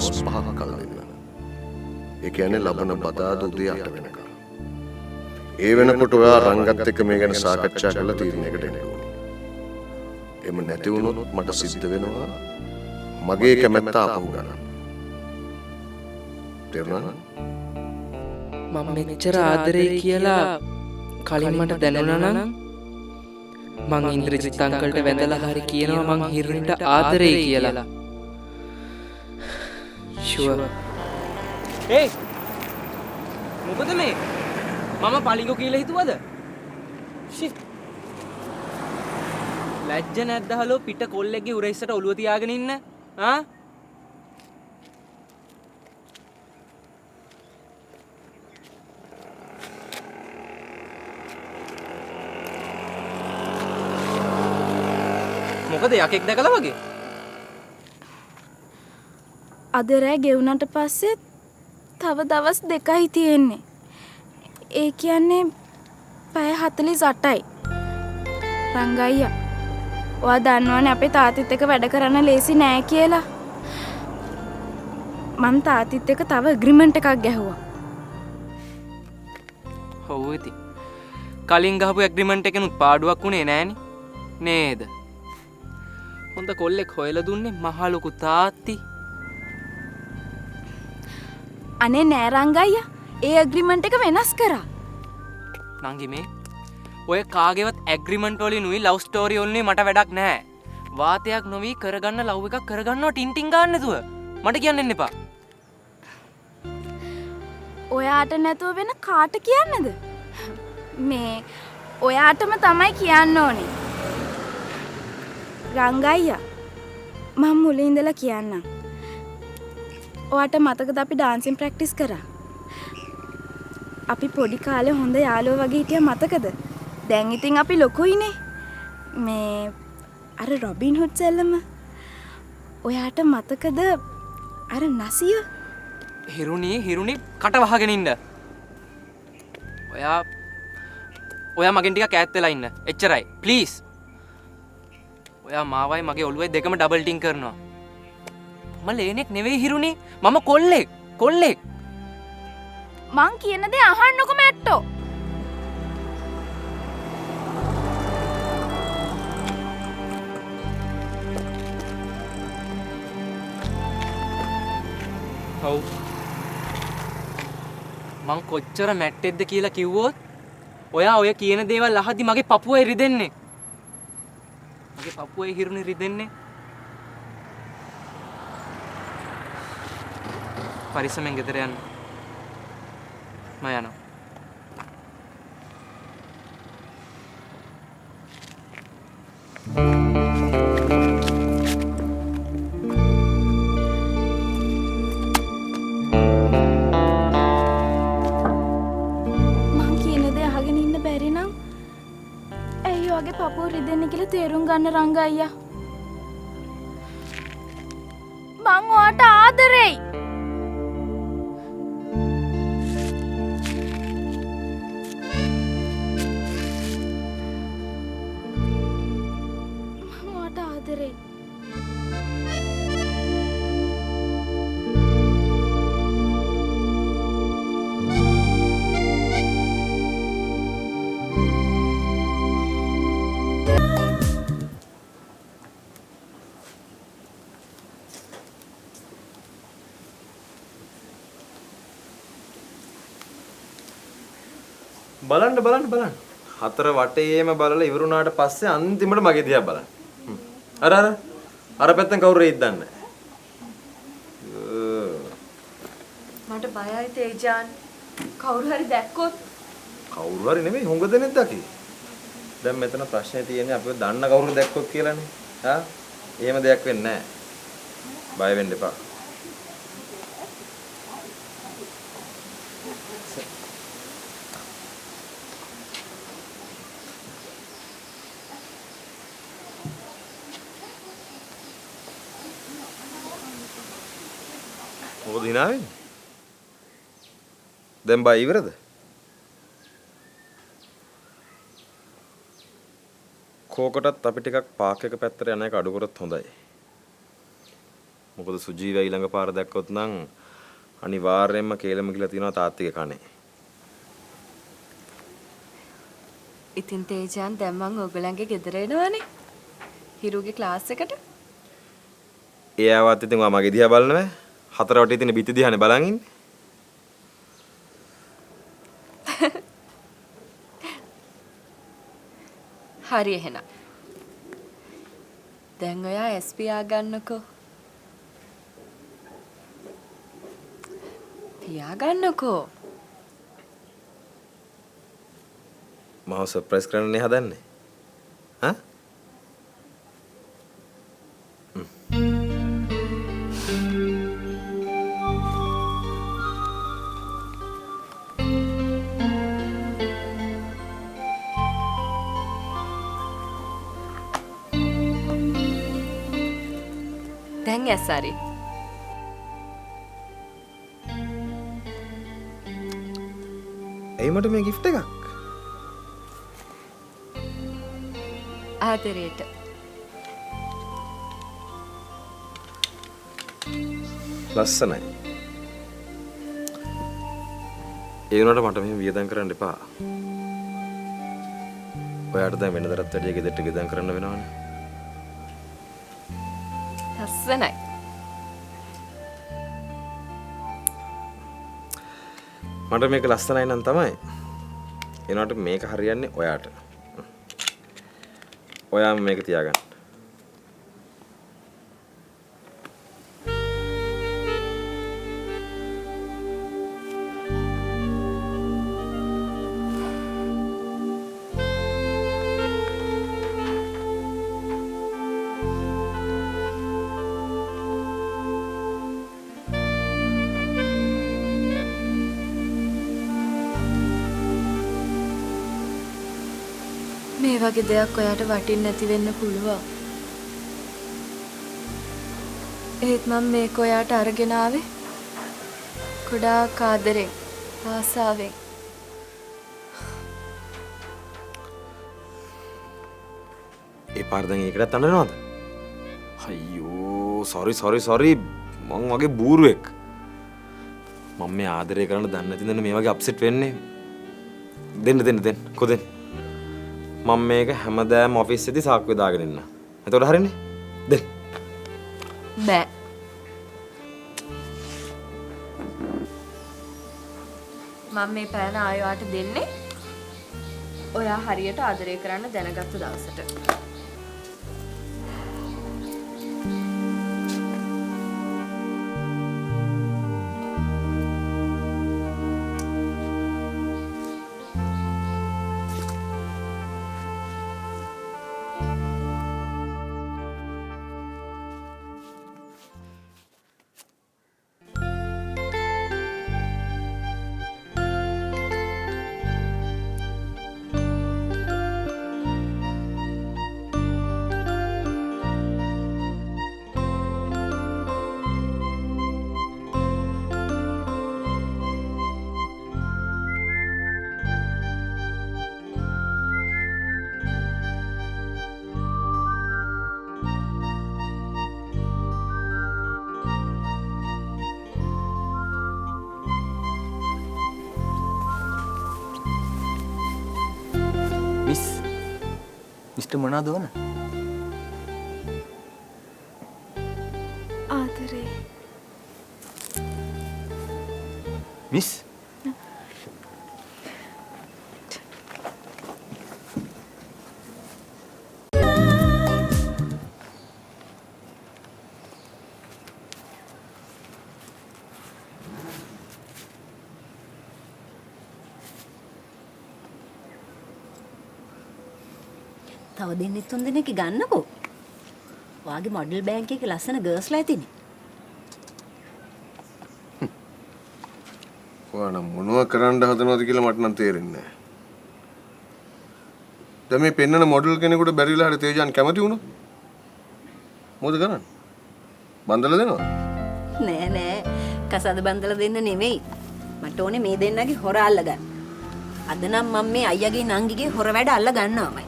දවස් 5ක් කල් දෙන්න. ඒ කියන්නේ ලබන බදාදා උදේ 8 වෙනකම්. ඒ වෙනකොට ඔයා රංගත් එක්ක මේ ගැන සාකච්ඡා කරලා තීරණයකට එන්න ඕනේ. එම නැති වුණොත් මට සිද්ධ වෙනවා මගේ කැමැත්ත ආපහු ගන්න. තේරුණා? මම මෙච්චර ආදරේ කියලා කලින් මට දැනුණා නම් මං ඉන්ද්‍රජිත් අංකල්ට වැඳලා හරි කියනවා මං හිරුනිට ආදරේ කියලා. ෂුවර්. ඒ මොකද මේ? මම පලිඟු කියලා හිතුවද? ෂිට්. ලැජ්ජ නැද්ද හලෝ පිට කොල්ලෙක්ගේ උරහිස්සට ඔළුව තියාගෙන ඉන්න? ආ? මොකද යකෙක් දැකලා වගේ? අද රෑ ගෙවුනට පස්සේ තව දවස් 2යි තියෙන්නේ. ඒ කියන්නේ පැය 48යි. රංගයියා, ඔයා දන්නවනේ අපේ තාත්තිත් එක්ක වැඩ කරන්න ලේසි නෑ කියලා. මං තාත්තිත් එක්ක තව ඇග්‍රීමන්ට් එකක් ගැහුවා. ඔව් ඉතින්. කලින් ගහපු ඇග්‍රීමන්ට් එකෙනුත් පාඩුවක් උනේ නෑනේ. නේද? හොඳ කොල්ලෙක් හොයලා දුන්නේ මහ ලොකු තාත්ති. අනේ නෑ රංගයියා, ඒ ඇග්‍රීමන්ට් එක වෙනස් කරා. නංගි මේ ඔය කාගේවත් ඇග්‍රීමන්ට් වලිනුයි ලව් ස්ටෝරි වලිනුයි මට වැඩක් නැහැ. වාතයක් නොවි කරගන්න ලව් එකක් කරගන්නවා ටින් ටින් ගන්න නැතුව. මට කියන්න එන්න එපා. ඔයාට නැතුව වෙන කාට කියන්නද? මේ ඔයාටම තමයි කියන්න ඕනේ. රංගයියා, මම මුලින් ඉඳලා කියන්නම්. ඔයාට මතකද අපි ඩාන්සින් ප්‍රැක්ටිස් කරා? අපි පොඩි කාලේ හොඳ යාළුවෝ වගේ හිටියා මතකද? දැන් ඉතින් අපි ලොකුයිනේ. මේ අර රොබින් හුඩ් සෙල්ලම ඔයාට මතකද? අර නසිය හිරුනි කට වහගෙන ඉන්න. ඔයා මගෙන් ටිකක් ඈත් වෙලා ඉන්න. එච්චරයි. ප්ලීස්. ඔයා මාවයි මගේ ඔළුවයි දෙකම ඩබල් ටින් කරනවා. මම ලේනෙක් නෙවෙයි හිරුනි. මම කොල්ලෙක්. මං කියන දේ අහන්නකො මැට්ටෝ. ඔව්. මං කොච්චර මැට්ටෙක්ද කියලා කිව්වොත් ඔයා ඔය කියන දේවල් අහද්දි මගේ පපුවේ රිදෙන්නේ. මගේ පපුවේ හිරුනි රිදෙන්නේ. පරිස්සමෙන් ගෙදර යන්න. මම යනවා. මං කියන දේ අහගෙන ඉන්න බැරි නම් ඇයි ඔයාගේ පපුව රිදෙන්නේ කියලා තේරුම් ගන්න රංගයියා. මං ඔයාට ආදරෙයි. බලන්න. හතර වටේම බලලා ඉවරුණාට පස්සේ අන්තිමට මගේ දිහා බලන්න. අර පැත්තෙන් කවුරු රෙයිද දන්නේ මට බයයි තේජාන්. කවුරු හරි දැක්කොත්? කවුරු හරි නෙමෙයි හොඟ දෙනෙක් දකි. දැන් මෙතන ප්‍රශ්නේ තියෙන්නේ අපිව දන්න කවුරු දැක්කොත් කියලානේ. එහෙම දෙයක් වෙන්නේ නැහැ. බය වෙන්න එපා. මොකද hina වෙන්නේ? දැන් බය ඉවරද? කෝකටත් අපි ටිකක් පාක් එක පැත්තට යන එක අඩු කරත් හොඳයි. මොකද සුජීවයි ළඟ පාර දැක්කොත් නම් අනිවාර්යයෙන්ම කේලම කියලා තියෙනවා තාත්තිගේ කනේ. ඉතින් තේජාන් දැන් මං ඔයගලන්ගේ ගෙදර එනවනේ. හිරුගේ ක්ලාස් එකට. එයාවත් ඉතින් ඔයා මගේ දිහා බලන්න බෑ. හතර වටේ තියෙන බිත්ති දිහානේ බලන් ඉන්නේ. හරි එහෙනම්. දැන් ඔයා SP ආගන්නකෝ. පියාගන්නකෝ. මාව සර්ප්‍රයිස් කරන්නනේ හදන්නේ. හා? දැන් ඇසරි. එයි මට මේ gift එකක්. ආදරේට. ලස්සනයි. ඒ වුණාට මට මෙහෙම වියදම් කරන්න එපා. ඔයාට දැන් වෙනදටත් වැඩිය ගෙදරට වියදම් කරන්න වෙනවනේ. ලස්සනයි. මට මේක ලස්සනයි නම් තමයි. එනකොට මේක හරියන්නේ ඔයාට. ඔයාම මේක තියාගන්න. මේ වගේ දෙයක් ඔයාට වටින්න නැති වෙන්න පුළුවන්. ඒත් මම මේක ඔයාට අරගෙන ආවේ ගොඩාක් ආදරෙන්, ආසාවෙන්. ඒ පාර දැන් ඒකටත් අඬනවද? අයියෝ sorry මං වගේ බූරුවෙක්. මම මේ ආදරය කරන්න දන්නේ නැති නේද මේ වගේ අප්සෙට් වෙන්නේ. දෙන්න කොහෙද? මම මේක හැමදාම ඔෆිස් එකේ සාක්කුවේ දාගෙන ඉන්න. එතකොට හරිනේ? දෙන්න. බෑ. මම මේ පෑන ආයෙත් දෙන්නේ. ඔයා හරියට ආදරය කරන්න දැනගත්ත දවසට. මිස්ටර් මොනවද ඕන? ආදරේ. මිස් තව දෙන්නෙක් තුන් දෙනෙක් ගන්නකෝ. වාගේ මොඩල් බෑන්ක් එකේ ලස්සන ගර්ල්ස්ලා ඇතිනේ. ඔයාලා මොනව කරන්න හදනවද කියලා මට නම් තේරෙන්නේ නැහැ. දැන් මේ පෙන්නන මොඩල් කෙනෙකුට බැරිලා හරි තේජාන් කැමති වුණොත් මොකද කරන්නේ? බන්දලා දෙනවද? නෑ කසාද බන්දලා දෙන්න නෙමෙයි. මට ඕනේ මේ දෙන්නගේ හොර අල්ලගන්න. අද නම් මම මේ අයියාගේ නංගිගේ හොර වැඩ අල්ල ගන්නවාමයි.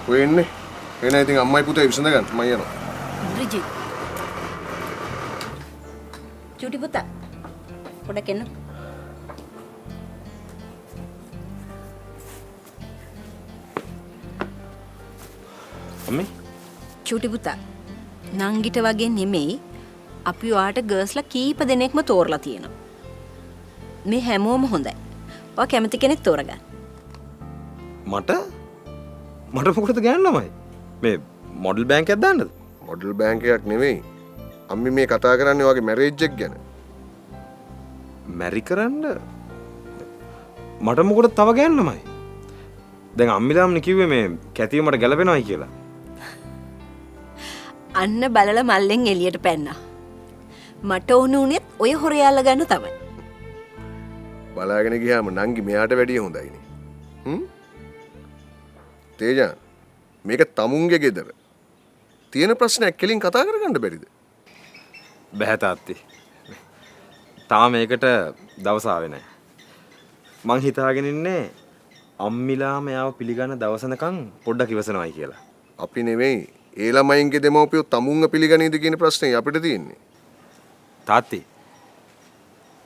කොහෙන්නේ? වෙන ඉතින් අම්මයි පුතේ විසඳ ගන්න මම යනවා. ඉන්ද්‍රජිත්. චුටි පුතා. පොඩක් එන්න. අම්මේ චුටි පුතා. නංගිට වගේ නෙමෙයි අපි ඔයාට ගර්ල්ස්ලා කීප දෙනෙක්ම තෝරලා තියෙනවා. මේ හැමෝම හොඳයි. ඔයා කැමති කෙනෙක් තෝරගන්න. මට මොකටද ගෑන් ළමයි? මේ මොඩල් බෑන්ක් එකක් දාන්නද? මොඩල් බෑන්ක් එකක් නෙවෙයි. අම්මි මේ කතා කරන්නේ වගේ මැරේජ් එක ගැන. මැරි කරන්න මට මොකටද තව ගෑන් ළමයි? දැන් අම්මිලාම්නේ කිව්වේ මේ කැතිය මට ගැලපෙනවයි කියලා. අන්න බලලා මල්ලෙන් එළියට පැන්නා. මට උනුනේ ඔය හොරයාලා ගන්න තමයි. බලාගෙන ගියාම නංගි මෙයාට වැඩිය හොඳයිනේ. තේජාන් මේක තමුන්ගේ ගෙදර. තියෙන ප්‍රශ්නයක් කෙලින් කතා කරගන්න බැරිද? බෑ තාත්තේ. තාම මේකට දවස ආවේ නැහැ. මං හිතාගෙන ඉන්නේ අම්මිලා මෙයාව පිළිගන්න දවසනකම් පොඩ්ඩක් ඉවසනවායි කියලා. අපි නෙවෙයි ඒ ළමයින්ගේ දෙමව්පියෝ තමුන්ව පිළිගනීද කියන ප්‍රශ්නේ අපිට තියෙන්නේ.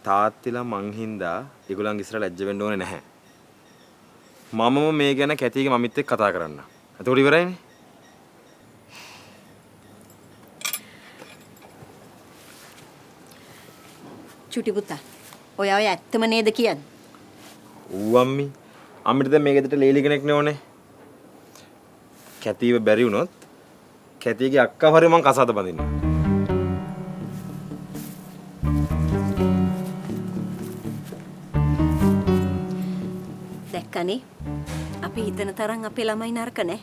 තාත්තිලා මං හින්දා ඒගොල්ලන්ගේ ඉස්සර ලැජ්ජ වෙන්න ඕනේ නැහැ. මමම මේ ගැන කැතිගේ මමිත් එක්ක කතා කරන්න. එතකොට ඉවරයිනේ. චුටි පුතා. ඔයා ඔය ඇත්තම නේද කියන්නේ? ඌ අම්මි. අම්මිට දැන් මේ ගෙදරට ලේලි කෙනෙක් නෙවනේ. කැතිව බැරි වුණොත් කැතිගේ අක්කා හරි මං කසාද බඳින්න. දැක්කනේ අපි හිතන තරම් අපේ ළමයි නරක නෑ.